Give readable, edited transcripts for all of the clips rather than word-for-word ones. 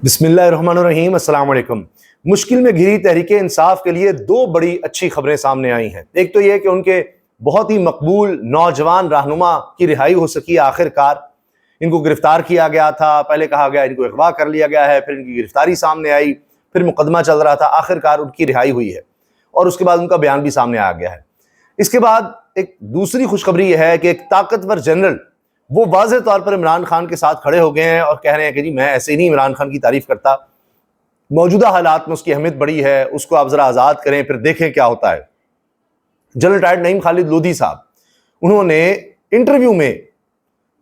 بسم اللہ الرحمن الرحیم، السلام علیکم۔ مشکل میں گھری تحریک انصاف کے لیے دو بڑی اچھی خبریں سامنے آئی ہیں۔ ایک تو یہ کہ ان کے بہت ہی مقبول نوجوان رہنما کی رہائی ہو سکی آخر کار۔ ان کو گرفتار کیا گیا تھا، پہلے کہا گیا ان کو اغوا کر لیا گیا ہے، پھر ان کی گرفتاری سامنے آئی، پھر مقدمہ چل رہا تھا، آخر کار ان کی رہائی ہوئی ہے اور اس کے بعد ان کا بیان بھی سامنے آ گیا ہے۔ اس کے بعد ایک دوسری خوشخبری یہ ہے کہ ایک طاقتور جنرل وہ واضح طور پر عمران خان کے ساتھ کھڑے ہو گئے ہیں اور کہہ رہے ہیں کہ جی میں ایسے ہی نہیں عمران خان کی تعریف کرتا، موجودہ حالات میں اس کی اہمیت بڑی ہے، اس کو آپ ذرا آزاد کریں پھر دیکھیں کیا ہوتا ہے۔ جنرل ریٹائرڈ نعیم خالد لودھی صاحب، انہوں نے انٹرویو میں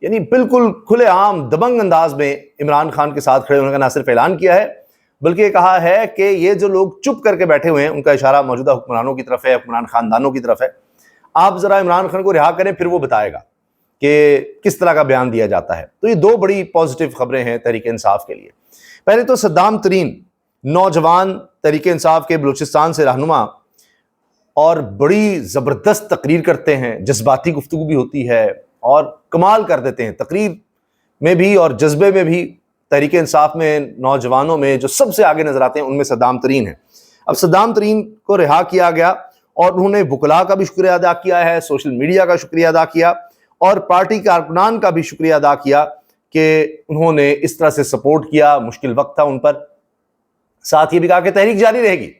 یعنی بالکل کھلے عام دبنگ انداز میں عمران خان کے ساتھ کھڑے ہونے کا نہ صرف اعلان کیا ہے بلکہ یہ کہا ہے کہ یہ جو لوگ چپ کر کے بیٹھے ہوئے ہیں ان کا اشارہ موجودہ حکمرانوں کی طرف ہے، حکمران خاندانوں کی طرف ہے، آپ ذرا عمران خان کو رہا کریں پھر وہ بتائے گا کہ کس طرح کا بیان دیا جاتا ہے۔ تو یہ دو بڑی پازیٹیو خبریں ہیں تحریک انصاف کے لیے۔ پہلے تو صدام ترین نوجوان تحریک انصاف کے بلوچستان سے رہنما اور بڑی زبردست تقریر کرتے ہیں، جذباتی گفتگو بھی ہوتی ہے اور کمال کر دیتے ہیں تقریر میں بھی اور جذبے میں بھی۔ تحریک انصاف میں نوجوانوں میں جو سب سے آگے نظر آتے ہیں ان میں صدام ترین ہیں۔ اب صدام ترین کو رہا کیا گیا اور انہوں نے وکلاء کا بھی شکریہ ادا کیا ہے، سوشل میڈیا کا شکریہ ادا کیا اور پارٹی کارکنان کا بھی شکریہ ادا کیا کہ انہوں نے اس طرح سے سپورٹ کیا، مشکل وقت تھا ان پر۔ ساتھ یہ بھی کہا کہ تحریک جاری رہے گی،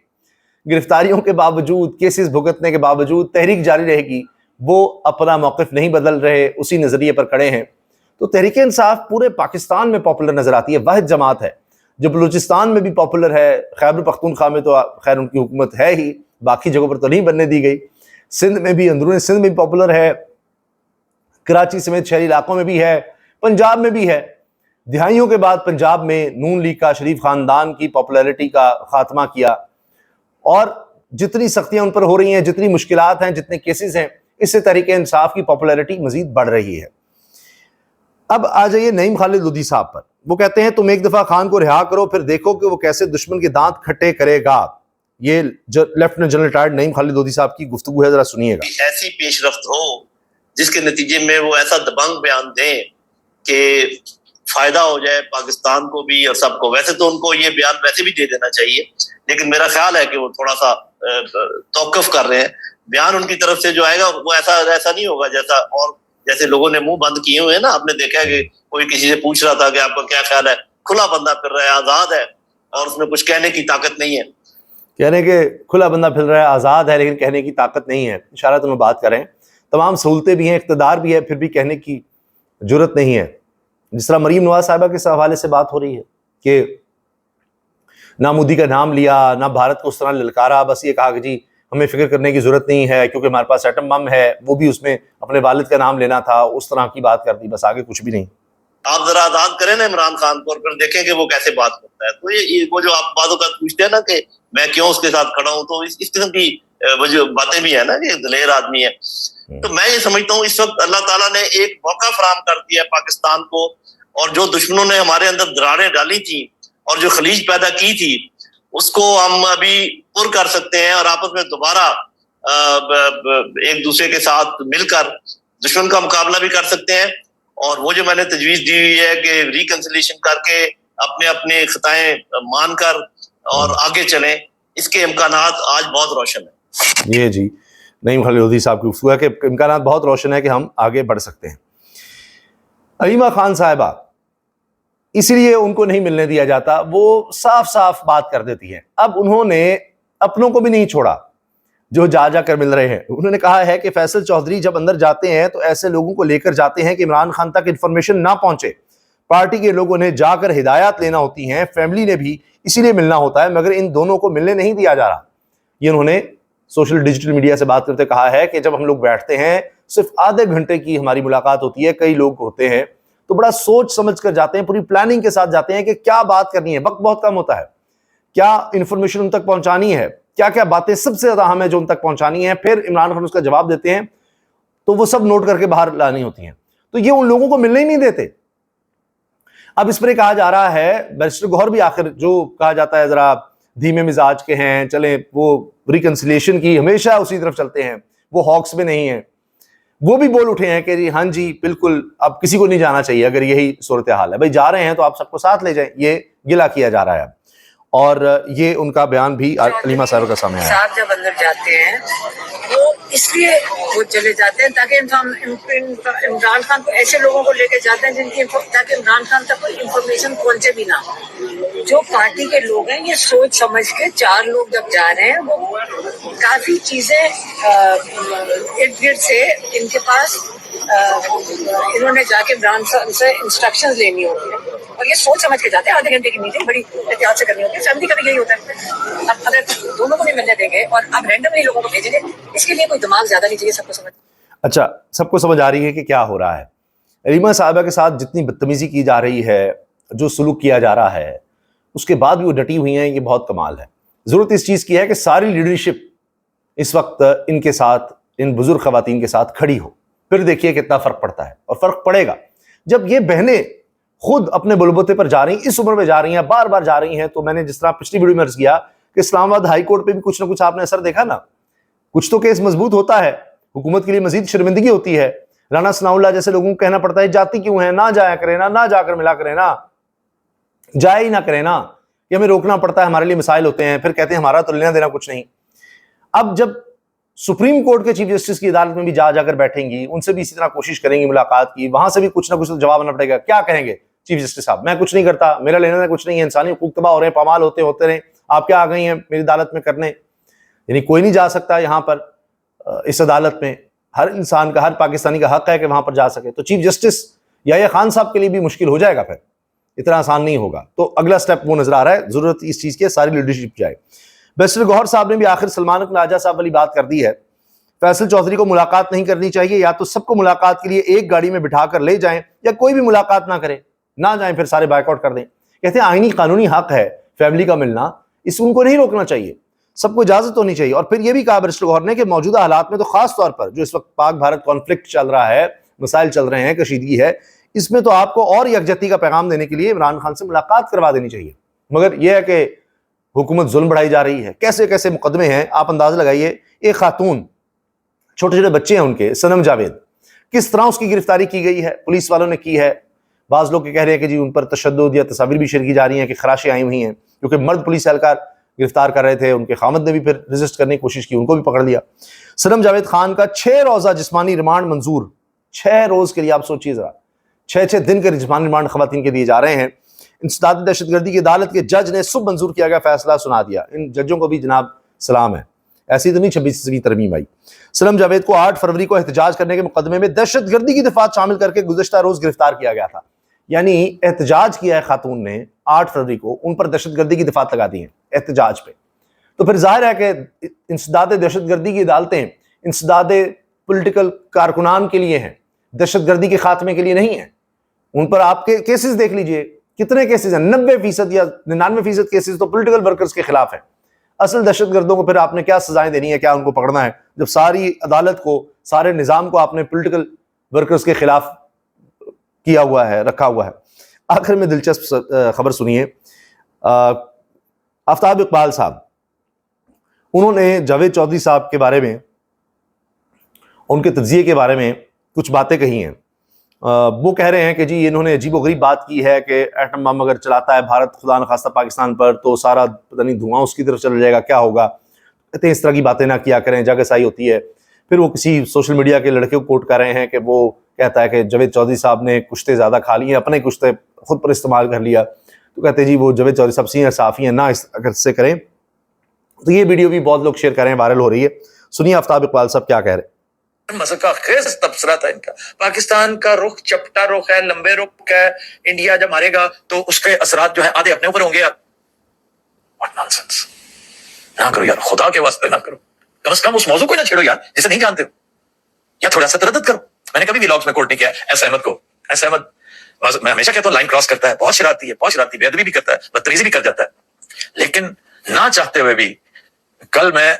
گرفتاریوں کے باوجود، کیسز بھگتنے کے باوجود تحریک جاری رہے گی، وہ اپنا موقف نہیں بدل رہے، اسی نظریے پر کھڑے ہیں۔ تو تحریک انصاف پورے پاکستان میں پاپولر نظر آتی ہے، واحد جماعت ہے جو بلوچستان میں بھی پاپولر ہے، خیبر پختونخوا میں تو خیر ان کی حکومت ہے ہی، باقی جگہوں پر تو نہیں بننے دی گئی، سندھ میں بھی، اندرون سندھ میں بھی پاپولر ہے، کراچی سمیت شہری علاقوں میں بھی ہے، پنجاب میں بھی ہے۔ دہائیوں کے بعد پنجاب میں نون لیگ کا، شریف خاندان کی پاپولیرٹی کا خاتمہ کیا اور جتنی سختیاں ان پر ہو رہی ہیں، جتنی مشکلات ہیں، جتنے کیسز ہیں، اس سے تحریک انصاف کی پاپولیرٹی مزید بڑھ رہی ہے۔ اب آ جائیے نعیم خالد لودھی صاحب پر۔ وہ کہتے ہیں تم ایک دفعہ خان کو رہا کرو پھر دیکھو کہ وہ کیسے دشمن کے دانت کھٹے کرے گا۔ یہ لیفٹیننٹ جنرل ریٹائرڈ نعیم خالد لودھی صاحب کی گفتگو ہے، ذرا سنیے گا۔ ایسی پیش رفت ہو جس کے نتیجے میں وہ ایسا دبنگ بیان دیں کہ فائدہ ہو جائے پاکستان کو بھی اور سب کو۔ ویسے تو ان کو یہ بیان ویسے بھی دے دینا چاہیے، لیکن میرا خیال ہے کہ وہ تھوڑا سا توقف کر رہے ہیں۔ بیان ان کی طرف سے جو آئے گا وہ ایسا نہیں ہوگا جیسے لوگوں نے منہ بند کیے ہوئے ہیں نا۔ آپ نے دیکھا ہے کہ کوئی کسی سے پوچھ رہا تھا کہ آپ کا کیا خیال ہے، کھلا بندہ پھر رہا ہے، آزاد ہے اور اس میں کچھ کہنے کی طاقت نہیں ہے۔ کہنے کہ کھلا بندہ پھر رہا ہے، آزاد ہے، لیکن کہنے کی طاقت نہیں ہے، اشارہ تمہیں بات کریں، تمام سہولتیں بھی ہیں، اقتدار بھی ہے، پھر بھی کہنے کی جرت نہیں ہے۔ جس طرح مریم نواز صاحبہ کے حوالے سے بات ہو رہی ہے کہ نہ مودی کا نام لیا، نہ بھارت کو اس طرح للکارا، بس یہ کہا کہ جی ہمیں فکر کرنے کی ضرورت نہیں ہے کیونکہ ہمارے پاس ایٹم بم ہے، وہ بھی اس میں اپنے والد کا نام لینا تھا، اس طرح کی بات کر دی، بس آگے کچھ بھی نہیں۔ آپ ذرا آزاد کریں نا عمران خان کو اور پھر دیکھیں کہ وہ کیسے بات کرتا ہے۔ تو یہ وہ جو آپ بعض اوقات پوچھتے ہیں نا کہ میں کیوں اس کے ساتھ کھڑا ہوں، تو اس قسم کی وہ جو باتیں بھی ہیں نا کہ دلیر آدمی ہے۔ تو میں یہ سمجھتا ہوں اس وقت اللہ تعالیٰ نے ایک موقع فراہم کر دیا ہے پاکستان کو، اور جو دشمنوں نے ہمارے اندر دراڑیں ڈالی تھیں اور جو خلیج پیدا کی تھی اس کو ہم ابھی پر کر سکتے ہیں اور آپس میں دوبارہ ایک دوسرے کے ساتھ مل کر دشمن کا مقابلہ بھی کر سکتے ہیں۔ اور وہ جو میں نے تجویز دی ہوئی ہے کہ ریکنسلیشن کر کے اپنے خطائیں مان کر اور آگے چلیں، اس کے امکانات آج بہت روشن ہیں۔ یہ جی نعیم خالد لودھی صاحب کی گفتگو ہے کہ امکانات بہت روشن ہے کہ ہم آگے بڑھ سکتے ہیں۔ علیمہ خان صاحبہ، اسی لیے ان کو نہیں ملنے دیا جاتا، وہ صاف صاف بات کر دیتی ہیں۔ اب انہوں نے اپنوں کو بھی نہیں چھوڑا جو جا کر مل رہے ہیں۔ انہوں نے کہا ہے کہ فیصل چودھری جب اندر جاتے ہیں تو ایسے لوگوں کو لے کر جاتے ہیں کہ عمران خان تک انفارمیشن نہ پہنچے، پارٹی کے لوگوں نے جا کر ہدایات لینا ہوتی ہیں، فیملی نے بھی اسی لیے ملنا ہوتا ہے، مگر ان دونوں کو ملنے نہیں دیا جا رہا۔ یہ انہوں نے سوشل ڈیجیٹل میڈیا سے بات کرتے کہا ہے کہ جب ہم لوگ بیٹھتے ہیں صرف آدھے گھنٹے کی ہماری ملاقات ہوتی ہے، کئی لوگ ہوتے ہیں تو بڑا سوچ سمجھ کر جاتے ہیں، پوری پلاننگ کے ساتھ جاتے ہیں کہ کیا بات کرنی ہے، وقت بہت کم ہوتا ہے، کیا انفارمیشن ان تک پہنچانی ہے، کیا باتیں سب سے زیادہ اہم ہیں جو ان تک پہنچانی ہیں، پھر عمران خان اس کا جواب دیتے ہیں تو وہ سب نوٹ کر کے باہر لانی ہوتی ہیں۔ تو یہ ان لوگوں کو ملنے ہی نہیں دیتے۔ اب اس پر کہا جا رہا ہے، بیرسٹر گوہر بھی آخر جو کہا جاتا ہے ذرا دھیمے مزاج کے ہیں، چلیں وہ ریکنسلیشن کی ہمیشہ اسی طرف چلتے ہیں، وہ ہاکس میں نہیں ہیں، وہ بھی بول اٹھے ہیں کہ جی ہاں جی بالکل اب کسی کو نہیں جانا چاہیے اگر یہی صورتحال ہے، بھائی جا رہے ہیں تو آپ سب کو ساتھ لے جائیں، یہ گلہ کیا جا رہا ہے. اور یہ ان کا بیان بھی علیمہ صاحبہ کا سامنے آیا. صاحب جب اندر جاتے ہیں وہ اس لیے وہ چلے جاتے ہیں تاکہ عمران خان کو ایسے لوگوں کو لے کے جاتے ہیں جن کی تاکہ عمران خان تک کوئی انفارمیشن پہنچے بھی نہ. جو پارٹی کے لوگ ہیں یہ سوچ سمجھ کے 4 لوگ جب جا رہے ہیں وہ کافی چیزیں ارد گرد سے ان کے پاس انہوں نے جا کے عمران خان سے انسٹرکشن لینی ہوتی ہے اور یہ سوچ سمجھ کے جاتے ہیں. آدھے گھنٹے کی میٹنگ بڑی احتیاط سے کرنی ہوتی ہے. فیملی کا بھی یہی ہوتا ہے. اب اگر دونوں کو نہیں ملنے دیں گے اور اب رینڈملی لوگوں کو بھیجیں گے اس کے لیے کوئی دماغ زیادہ نہیں چاہیے. سب کو سمجھ اچھا سب کو سمجھ آ رہی ہے کہ کیا ہو رہا ہے. علیمہ صاحبہ کے ساتھ جتنی بدتمیزی کی جا رہی ہے، جو سلوک کیا جا رہا ہے، اس کے بعد بھی وہ ڈٹی ہوئی ہیں، یہ بہت کمال ہے. ضرورت اس چیز کی ہے کہ ساری لیڈرشپ اس وقت ان کے ساتھ، ان بزرگ خواتین کے ساتھ کھڑی ہو. پھر دیکھیے کتنا فرق پڑتا ہے. اور فرق پڑے گا جب یہ بہنیں خود اپنے بلبوتے پر جا رہی ہیں، اس عمر میں جا رہی ہیں، بار بار جا رہی ہیں. تو میں نے جس طرح پچھلی ویڈیو میں عرض کیا کہ اسلام آباد ہائی کورٹ پہ بھی کچھ نہ کچھ آپ نے اثر دیکھا نا، کچھ تو کیس مضبوط ہوتا ہے. حکومت کے لیے مزید شرمندگی ہوتی ہے. رانا ثناء اللہ جیسے لوگوں کو کہنا پڑتا ہے جاتی کیوں ہیں، نہ جایا کریں نا، نہ جا کر ملا کریں نا، جائے ہی نہ کریں نا، یہ ہمیں روکنا پڑتا ہے، ہمارے لیے مسائل ہوتے ہیں. پھر کہتے ہیں ہمارا تو لینا دینا کچھ نہیں. اب جب سپریم کورٹ کے چیف جسٹس کی عدالت میں بھی جا کر بیٹھیں گی، ان سے بھی اسی طرح کوشش کریں گی ملاقات کی، وہاں سے بھی کچھ نہ کچھ جواب آنا پڑے گا. کیا کہیں گے چیف جسٹس صاحب؟ میں کچھ نہیں کرتا، میرا لینا دینا کچھ نہیں ہے، انسانی حقوق تباہ ہو رہے ہیں، پامال ہوتے رہے، آپ کیا آ گئی ہیں میری عدالت میں کرنے؟ یعنی کوئی نہیں جا سکتا یہاں پر اس عدالت میں. ہر انسان کا، ہر پاکستانی کا حق ہے کہ وہاں پر جا سکے. تو چیف جسٹس یحییٰ خان صاحب کے لیے بھی مشکل ہو جائے گا، پھر اتنا آسان نہیں ہوگا. تو اگلا سٹیپ وہ نظر آ رہا ہے. ضرورت اس چیز کی ہے ساری لیڈرشپ جائے. بیرسٹر گوہر صاحب نے بھی آخر سلمان اکن راجہ صاحب والی بات کر دی ہے. فیصل چودھری کو ملاقات نہیں کرنی چاہیے، یا تو سب کو ملاقات کے لیے ایک گاڑی میں بٹھا کر لے جائیں، یا کوئی بھی ملاقات نہ کرے، نہ جائیں، پھر سارے بائیک آؤٹ کر دیں. کہتے ہیں آئینی قانونی حق ہے فیملی کا ملنا، اس ان کو نہیں روکنا چاہیے، سب کو اجازت ہونی چاہیے. اور پھر یہ بھی کہا بیرسٹر گوہر نے کہ موجودہ حالات میں تو خاص طور پر جو اس وقت پاک بھارت کانفلکٹ چل رہا ہے، مسائل چل رہے ہیں، کشیدگی ہے، اس میں تو آپ کو اور یکجہتی کا پیغام دینے کے لیے عمران خان سے ملاقات کروا دینی چاہیے. مگر یہ ہے کہ حکومت ظلم بڑھائی جا رہی ہے. کیسے کیسے مقدمے ہیں آپ اندازہ لگائیے. ایک خاتون، چھوٹے چھوٹے بچے ہیں ان کے، صنم جاوید، کس طرح اس کی گرفتاری کی گئی ہے، پولیس والوں نے کی ہے. بعض لوگ کہہ رہے ہیں کہ جی ان پر تشدد یا تصاویر بھی شیئر کی جا رہی ہیں کہ خراشیں آئی ہوئی ہیں، کیونکہ مرد پولیس اہلکار گرفتار کر رہے تھے. ان کے خامد نے بھی پھر ریزسٹ کرنے کی کوشش کی، ان کو بھی پکڑ لیا. صنم جاوید خان کا 6 روزہ جسمانی ریمانڈ منظور. 6 روز کے لیے آپ سوچیے ذرا، 6 دن کے جسمانی ریمانڈ خواتین کے دیے جا رہے ہیں. انسداد دہشت گردی کی عدالت کے جج نے صبح منظور کیا گیا فیصلہ سنا دیا. ان ججوں کو بھی جناب سلام ہے. ایسی تو نہیں 26ویں ترمیم آئی. صنم جاوید کو 8 فروری کو احتجاج کرنے کے مقدمے میں دہشت گردی کی دفعات شامل کر کے گزشتہ روز گرفتار کیا گیا تھا. یعنی احتجاج کیا ہے خاتون نے 8 فروری کو، ان پر دہشت گردی کی دفعات لگا دی ہیں احتجاج پہ. تو پھر ظاہر ہے کہ انسداد دہشت گردی کی عدالتیں انسداد پولیٹیکل کارکنان کے لیے ہیں، دہشت گردی کے خاتمے کے لیے نہیں ہیں. ان پر آپ کے کیسز دیکھ لیجئے، کتنے کیسز ہیں، 90% یا 99% کیسز تو پولیٹیکل ورکرز کے خلاف ہیں. اصل دہشت گردوں کو پھر آپ نے کیا سزائیں دینی ہے، کیا ان کو پکڑنا ہے، جب ساری عدالت کو، سارے نظام کو آپ نے پولیٹیکل ورکرز کے خلاف کیا ہوا ہے، رکھا ہوا ہے. آخر میں دلچسپ خبر سنیے. آفتاب اقبال صاحب، انہوں نے جاوید چودھری صاحب کے بارے میں، ان کے تجزیے کے بارے میں کچھ باتیں کہی ہیں. وہ کہہ رہے ہیں کہ جی انہوں نے عجیب و غریب بات کی ہے کہ ایٹم بم اگر چلاتا ہے بھارت خدا نخواستہ پاکستان پر تو سارا پتہ نہیں دھواں اس کی طرف چل جائے گا، کیا ہوگا. کہتے ہیں اس طرح کی باتیں نہ کیا کریں، جگسائی ہوتی ہے. پھر وہ کسی سوشل میڈیا کے لڑکے کو کوٹ کر رہے ہیں کہ وہ کہتا ہے کہ جاوید چودھری صاحب نے کشتے زیادہ کھا لی ہیں، اپنے کشتے خود پر استعمال کر لیا. تو کہتے ہیں جی وہ جاوید چودھری صاحب سینئر صحافی ہیں، نہ اگر سے کریں. تو یہ ویڈیو بھی بہت لوگ شیئر کر رہے ہیں، وائرل ہو رہی ہے. سنیے آفتاب اقبال صاحب کیا کہہ رہے ہیں. مذہقہ خیز تبصرہ تھا ان کا. پاکستان کا رخ چپٹا رخ ہے، لمبے رخ ہے. انڈیا جب مارے گا تو اس کے اثرات جو ہیں آدھے اپنے اوپر ہوں گے. What nonsense. نہ کرو یار، خدا کے واسطے نہ کرو. کم از کم اس موضوع کو نہ چھیڑو یار جسے نہیں جانتے ہو، یا تھوڑا سا تردد کرو. میں نے کبھی ولاگز میں کوٹ نہیں کیا ایس احمد کو. ایس احمد میں ہمیشہ کہتا ہوں لائن کراس کرتا ہے، بہت شرارتی ہے، بہت شرارتی، بے ادبی بھی کرتا ہے، بدتمیزی بھی کر جاتا ہے. لیکن نہ چاہتے ہوئے بھی کل میں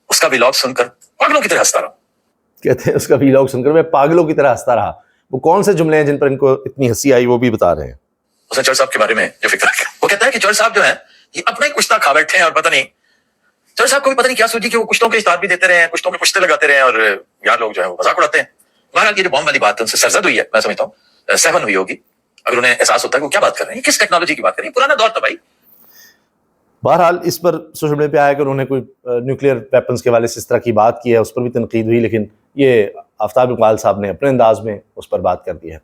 اس کا ولاگ سن کر پاگلوں کی طرح ہنستا رہا. کہتے ہیں اس کا ولاگ سن کر میں پاگلوں کی طرح ہنستا رہا. وہ کون سے جملے ہیں جن پر ان کو اتنی ہنسی آئی وہ بھی بتا رہے ہیں. اس نے چور صاحب کے بارے میں جو فکر کیا، وہ کہتا ہے کہ چور صاحب جو ہیں یہ اپنے کشتہ کھا بیٹھے ہیں، اور پتہ نہیں چور صاحب کو بھی پتہ نہیں کیا سوچی کہ وہ کشتوں کے اشتہار بھی دیتے رہے ہیں، کشتوں کے کشتے لگاتے رہے ہیں، اور یار لوگ جو ہے وہ مذاق اڑاتے ہیں. بہرحال یہ جو بام والی بات ان سے سرزد ہوئی ہے، میں سمجھتا ہوں سہون ہوئی ہوگی، اگر انہیں احساس ہوتا ہے کہ وہ کیا بات کر رہے ہیں، کس ٹیکنالوجی کی بات کر رہے ہیں، پرانا دور تھا بھائی. بہرحال اس پر سوشل میڈیا پہ آیا کہ انہوں نے کوئی نیوکلیئر ویپنز کے والے سے اس طرح کی بات کی ہے، اس پر بھی تنقید ہوئی، لیکن یہ آفتاب اقبال صاحب نے اپنے انداز میں اس پر بات کر دی ہے.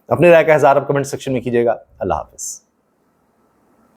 اپنی رائے کا اظہار آپ کمنٹ سیکشن میں کیجیے گا. اللہ حافظ.